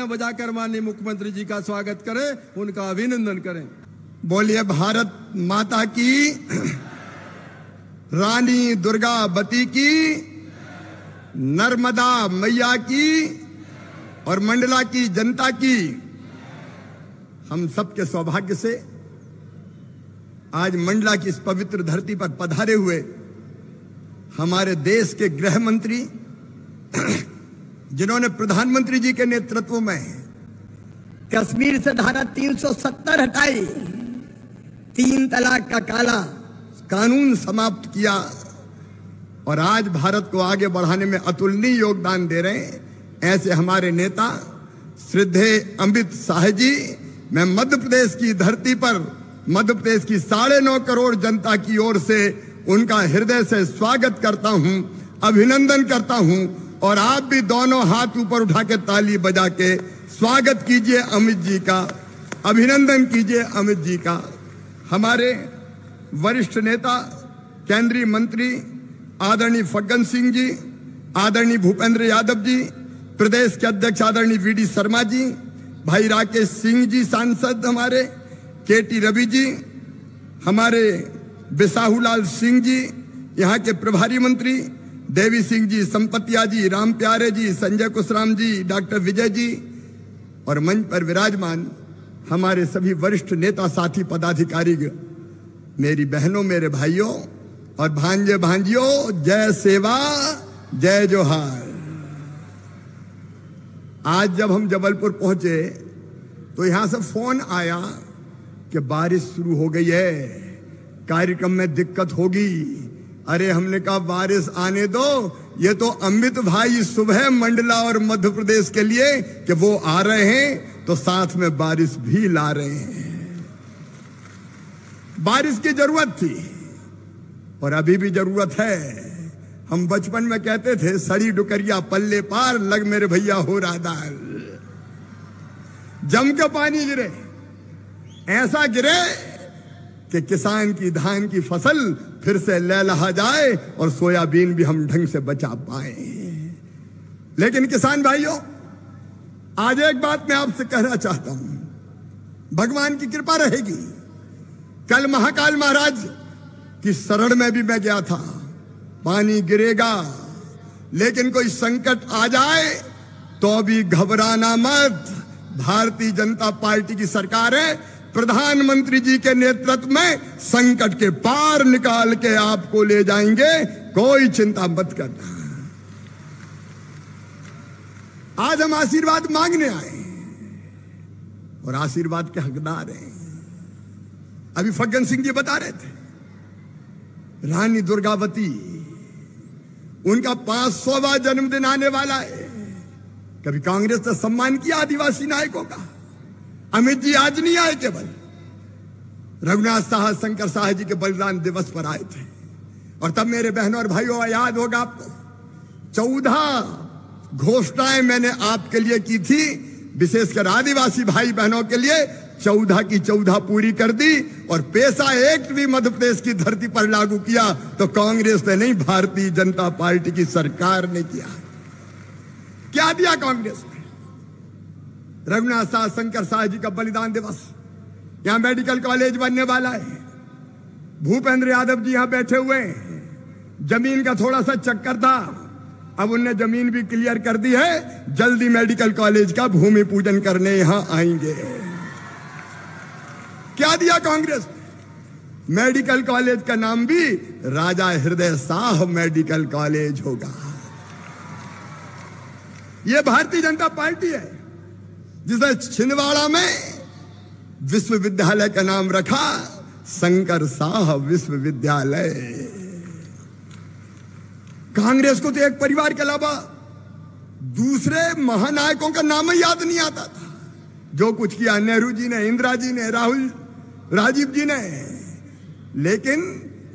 बजाकर माननीय मुख्यमंत्री जी का स्वागत करें, उनका अभिनंदन करें। बोलिए भारत माता की, रानी दुर्गावती की, नर्मदा मैया की और मंडला की जनता की। हम सबके सौभाग्य से आज मंडला की इस पवित्र धरती पर पधारे हुए हमारे देश के गृह मंत्री, जिन्होंने प्रधानमंत्री जी के नेतृत्व में कश्मीर से धारा 370 हटाई, 3 तलाक का काला कानून समाप्त किया और आज भारत को आगे बढ़ाने में अतुलनीय योगदान दे रहे हैं, ऐसे हमारे नेता श्रद्धेय अमित शाह जी, मैं मध्य प्रदेश की धरती पर मध्य प्रदेश की 9.5 करोड़ जनता की ओर से उनका हृदय से स्वागत करता हूं, अभिनंदन करता हूं। और आप भी दोनों हाथ ऊपर उठा के ताली बजा के स्वागत कीजिए अमित जी का, अभिनंदन कीजिए अमित जी का। हमारे वरिष्ठ नेता केंद्रीय मंत्री आदरणीय फग्गन सिंह जी, आदरणीय भूपेंद्र यादव जी, प्रदेश के अध्यक्ष आदरणीय वीडी शर्मा जी, भाई राकेश सिंह जी सांसद, हमारे केटी रवि जी, हमारे बिसाहूलाल सिंह जी, यहाँ के प्रभारी मंत्री देवी सिंह जी, संपतिया जी, राम प्यारे जी, संजय कुशराम जी, डॉक्टर विजय जी और मंच पर विराजमान हमारे सभी वरिष्ठ नेता साथी पदाधिकारी, मेरी बहनों, मेरे भाइयों और भांजे भांजियों, जय सेवा जय जोहार। आज जब हम जबलपुर पहुंचे तो यहां से फोन आया कि बारिश शुरू हो गई है, कार्यक्रम में दिक्कत होगी। अरे हमने कहा बारिश आने दो, ये तो अमित भाई सुबह मंडला और मध्य प्रदेश के लिए कि वो आ रहे हैं तो साथ में बारिश भी ला रहे हैं। बारिश की जरूरत थी और अभी भी जरूरत है। हम बचपन में कहते थे सड़ी डुकरिया पल्ले पार, लग मेरे भैया हो रहा दाल। जम के पानी गिरे, ऐसा गिरे कि किसान की धान की फसल फिर से लहलहा जाए और सोयाबीन भी हम ढंग से बचा पाए। लेकिन किसान भाइयों, आज एक बात मैं आपसे कहना चाहता हूं, भगवान की कृपा रहेगी। कल महाकाल महाराज की शरण में भी मैं गया था, पानी गिरेगा, लेकिन कोई संकट आ जाए तो भी घबराना मत। भारतीय जनता पार्टी की सरकार है, प्रधानमंत्री जी के नेतृत्व में संकट के पार निकाल के आपको ले जाएंगे, कोई चिंता मत करना। आज हम आशीर्वाद मांगने आए और आशीर्वाद के हकदार हैं। अभी फग्गन सिंह जी बता रहे थे, रानी दुर्गावती, उनका 500वां जन्मदिन आने वाला है। कभी कांग्रेस ने सम्मान किया आदिवासी नायकों का? अमित जी आज नहीं आए, केवल रघुनाथ साह, शंकर साह जी के बलिदान दिवस पर आए थे। और तब मेरे बहनों और भाइयों, याद होगा आपको, 14 घोषणाएं मैंने आपके लिए की थी, विशेषकर आदिवासी भाई बहनों के लिए 14 की 14 पूरी कर दी। और पेशा एक्ट भी मध्य प्रदेश की धरती पर लागू किया तो कांग्रेस ने नहीं, भारतीय जनता पार्टी की सरकार ने किया। क्या दिया कांग्रेस ने? रघुनाथ साह, शंकर साह जी का बलिदान दिवस, यहां मेडिकल कॉलेज बनने वाला है। भूपेंद्र यादव जी यहां बैठे हुए हैं, जमीन का थोड़ा सा चक्कर था, अब उनने जमीन भी क्लियर कर दी है, जल्दी मेडिकल कॉलेज का भूमि पूजन करने यहां आएंगे। क्या दिया कांग्रेस? मेडिकल कॉलेज का नाम भी राजा हृदय शाह मेडिकल कॉलेज होगा। यह भारतीय जनता पार्टी है जिसने छिंदवाड़ा में विश्वविद्यालय का नाम रखा शंकर शाह विश्वविद्यालय। कांग्रेस को तो एक परिवार के अलावा दूसरे महानायकों का नाम ही याद नहीं आता था। जो कुछ किया नेहरू जी ने, इंदिरा जी ने, राजीव जी ने, लेकिन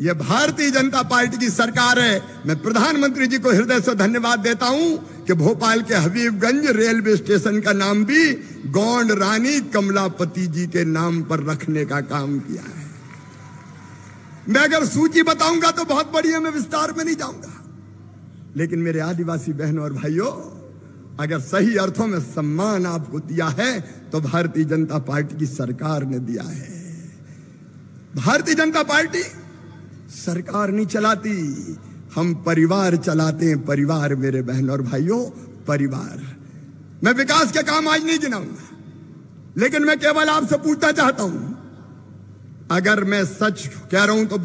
यह भारतीय जनता पार्टी की सरकार है। मैं प्रधानमंत्री जी को हृदय से धन्यवाद देता हूं कि भोपाल के हबीबगंज रेलवे स्टेशन का नाम भी गौंड रानी कमलापति जी के नाम पर रखने का काम किया है। मैं अगर सूची बताऊंगा तो बहुत बड़ी है, मैं विस्तार में नहीं जाऊंगा। लेकिन मेरे आदिवासी बहनों और भाइयों, अगर सही अर्थों में सम्मान आपको दिया है तो भारतीय जनता पार्टी की सरकार ने दिया है। भारतीय जनता पार्टी सरकार नहीं चलाती, हम परिवार चलाते हैं। परिवार मेरे बहन और भाइयों, परिवार। मैं विकास के काम आज नहीं गिनाऊंगा, लेकिन मैं केवल आपसे पूछना चाहता हूं, अगर मैं सच कह रहा हूं तो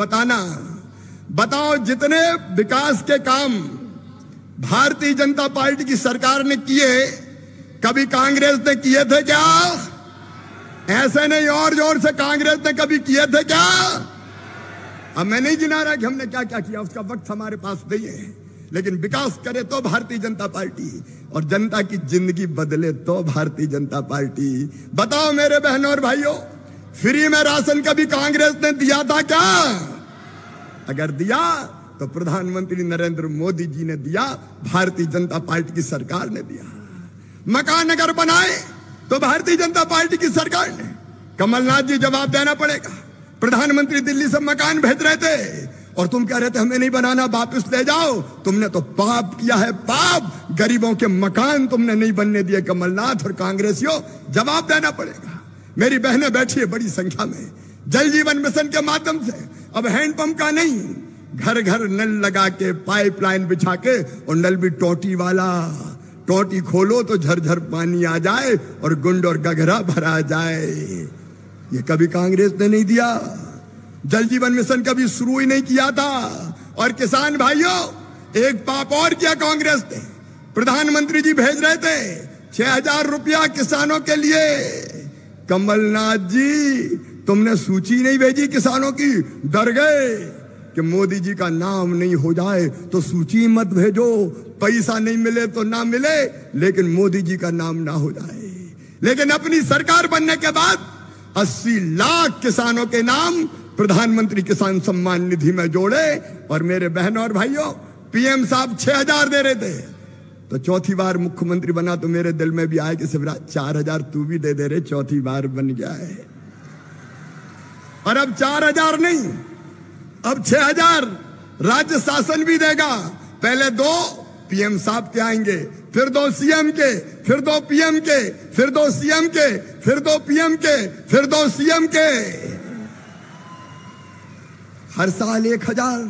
बताओ जितने विकास के काम भारतीय जनता पार्टी की सरकार ने किए, कभी कांग्रेस ने किए थे क्या? ऐसे नहीं, और जोर से, कांग्रेस ने कभी किए थे क्या? अब मैं नहीं गिना रहा कि हमने क्या क्या किया, उसका वक्त हमारे पास नहीं है, लेकिन विकास करे तो भारतीय जनता पार्टी, और जनता की जिंदगी बदले तो भारतीय जनता पार्टी। बताओ मेरे बहनों और भाइयों, फ्री में राशन कभी कांग्रेस ने दिया था क्या? अगर दिया तो प्रधानमंत्री नरेंद्र मोदी जी ने दिया, भारतीय जनता पार्टी की सरकार ने दिया। मकान अगर बनाए तो भारतीय जनता पार्टी की सरकार ने। कमलनाथ जी जवाब देना पड़ेगा, प्रधानमंत्री दिल्ली से मकान भेज रहे थे और तुम कह रहे थे हमें नहीं बनाना, वापस ले जाओ। तुमने तो पाप किया है, पाप। गरीबों के मकान तुमने नहीं बनने दिए। कमलनाथ और कांग्रेसियों, जवाब देना पड़ेगा। मेरी बहनें बैठी है बड़ी संख्या में, जल जीवन मिशन के माध्यम से अब हैंडपंप का नहीं, घर घर नल लगा के, पाइपलाइन बिछा के, और नल भी टोटी वाला। टोटी खोलो तो झरझर पानी आ जाए और गुंड और गघरा भरा जाए। ये कभी कांग्रेस ने नहीं दिया। जल जीवन मिशन कभी शुरू ही नहीं किया था। और किसान भाइयों, एक पाप और किया कांग्रेस ने। प्रधानमंत्री जी भेज रहे थे 6,000 रुपया किसानों के लिए। कमलनाथ जी, तुमने सूची नहीं भेजी किसानों की, डर गए कि मोदी जी का नाम नहीं हो जाए तो सूची मत भेजो, पैसा नहीं मिले तो ना मिले, लेकिन मोदी जी का नाम ना हो जाए। लेकिन अपनी सरकार बनने के बाद 80 लाख किसानों के नाम प्रधानमंत्री किसान सम्मान निधि में जोड़े। और मेरे बहनों और भाइयों, पीएम साहब 6,000 दे रहे थे, तो चौथी बार मुख्यमंत्री बना तो मेरे दिल में भी आया कि शिवराज 4,000 तू भी दे दे रहे, चौथी बार बन गया है। और अब 4,000 नहीं, अब 6,000 राज्य शासन भी देगा। पहले 2 पीएम साहब के आएंगे, फिर 2 सीएम के, फिर 2 पीएम के, फिर 2 सीएम के, फिर 2 पीएम के, फिर 2 सीएम के। हर साल 1,000।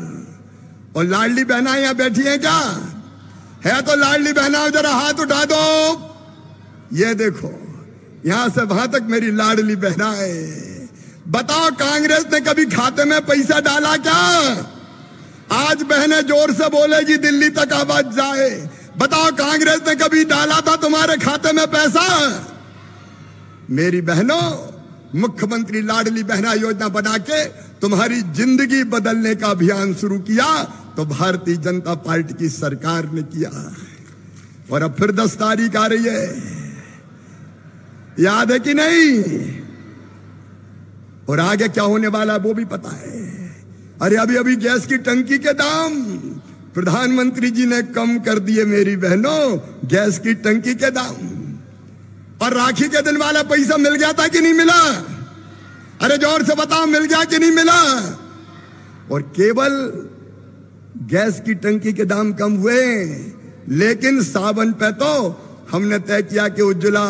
और लाडली बहना यहां बैठी है क्या? है तो लाडली बहना, जरा हाथ उठा दो। ये देखो, यहां से वहां तक मेरी लाडली बहना है। बताओ, कांग्रेस ने कभी खाते में पैसा डाला क्या? आज बहनें जोर से बोलेगी, दिल्ली तक आवाज जाए। बताओ, कांग्रेस ने कभी डाला था तुम्हारे खाते में पैसा? मेरी बहनों, मुख्यमंत्री लाडली बहना योजना बना के तुम्हारी जिंदगी बदलने का अभियान शुरू किया तो भारतीय जनता पार्टी की सरकार ने किया। और अब फिर 10 तारीख आ रही है, याद है कि नहीं? और आगे क्या होने वाला वो भी पता है। अरे अभी गैस की टंकी के दाम प्रधानमंत्री जी ने कम कर दिए मेरी बहनों, गैस की टंकी के दाम। और राखी के दिन वाला पैसा मिल गया था कि नहीं मिला? अरे जोर से बताओ, मिल गया कि नहीं मिला? और केवल गैस की टंकी के दाम कम हुए, लेकिन सावन पे तो हमने तय किया कि उज्ज्वला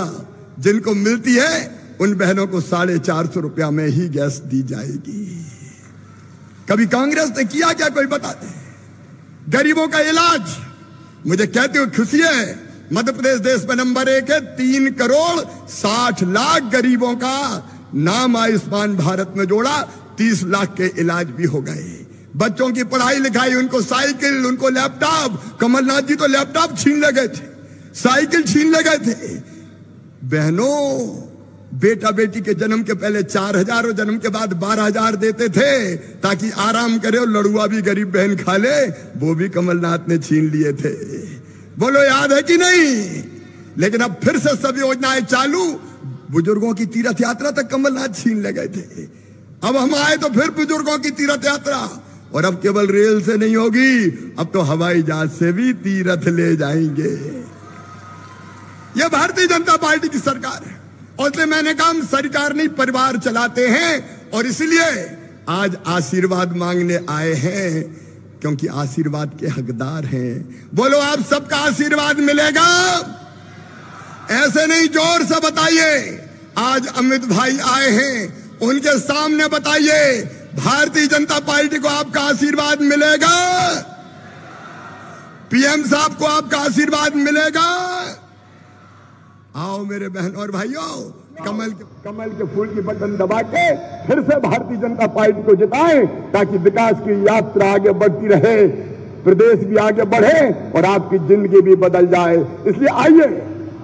जिनको मिलती है उन बहनों को 450 रुपया में ही गैस दी जाएगी। कभी कांग्रेस ने किया क्या? कोई बता दे। गरीबों का इलाज, मुझे कहते हुए खुशी है, मध्य प्रदेश देश में नंबर 1 है। 3 करोड़ 60 लाख गरीबों का नाम आयुष्मान भारत में जोड़ा, 30 लाख के इलाज भी हो गए। बच्चों की पढ़ाई लिखाई, उनको साइकिल, उनको लैपटॉप। कमलनाथ जी तो लैपटॉप छीन ले गए थे, साइकिल छीन ले गए थे। बहनों, बेटा बेटी के जन्म के पहले 4,000 और जन्म के बाद 12,000 देते थे ताकि आराम करे और लड़ुआ भी गरीब बहन खा ले, वो भी कमलनाथ ने छीन लिए थे। बोलो, याद है कि नहीं? लेकिन अब फिर से सब योजनाएं चालू। बुजुर्गों की तीर्थ यात्रा तक कमलनाथ छीन ले गए थे। अब हम आए तो फिर बुजुर्गों की तीर्थ यात्रा, और अब केवल रेल से नहीं होगी, अब तो हवाई जहाज से भी तीर्थ ले जाएंगे। यह भारतीय जनता पार्टी की सरकार है। और इसलिए मैंने कहा, हम सरकार नहीं परिवार चलाते हैं, और इसलिए आज आशीर्वाद मांगने आए हैं, क्योंकि आशीर्वाद के हकदार हैं। बोलो, आप सबका आशीर्वाद मिलेगा? ऐसे नहीं, जोर से बताइए। आज अमित भाई आए हैं, उनके सामने बताइए, भारतीय जनता पार्टी को आपका आशीर्वाद मिलेगा? पीएम साहब को आपका आशीर्वाद मिलेगा? आओ मेरे बहन और भाइयों, कमल के फूल की बटन दबा के फिर से भारतीय जनता पार्टी को जिताएं, ताकि विकास की यात्रा आगे बढ़ती रहे, प्रदेश भी आगे बढ़े और आपकी जिंदगी भी बदल जाए। इसलिए आइए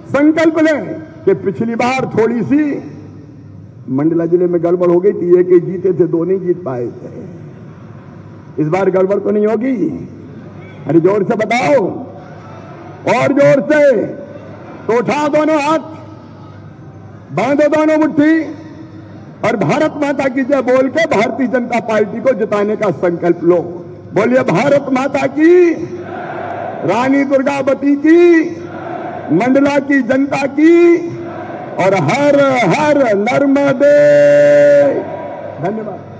संकल्प लें कि पिछली बार थोड़ी सी मंडला जिले में गड़बड़ हो गई थी, एक ही जीते थे, दो नहीं जीत पाए थे। इस बार गड़बड़ तो नहीं होगी? अरे जोर से बताओ, और जोर से। तो उठाओ दोनों हाथ, बांधो दोनों मुट्ठी और भारत माता की जय बोल के भारतीय जनता पार्टी को जिताने का संकल्प लो। बोलिए भारत माता की, रानी दुर्गावती की, मंडला की जनता की, और हर हर नर्मदे। धन्यवाद।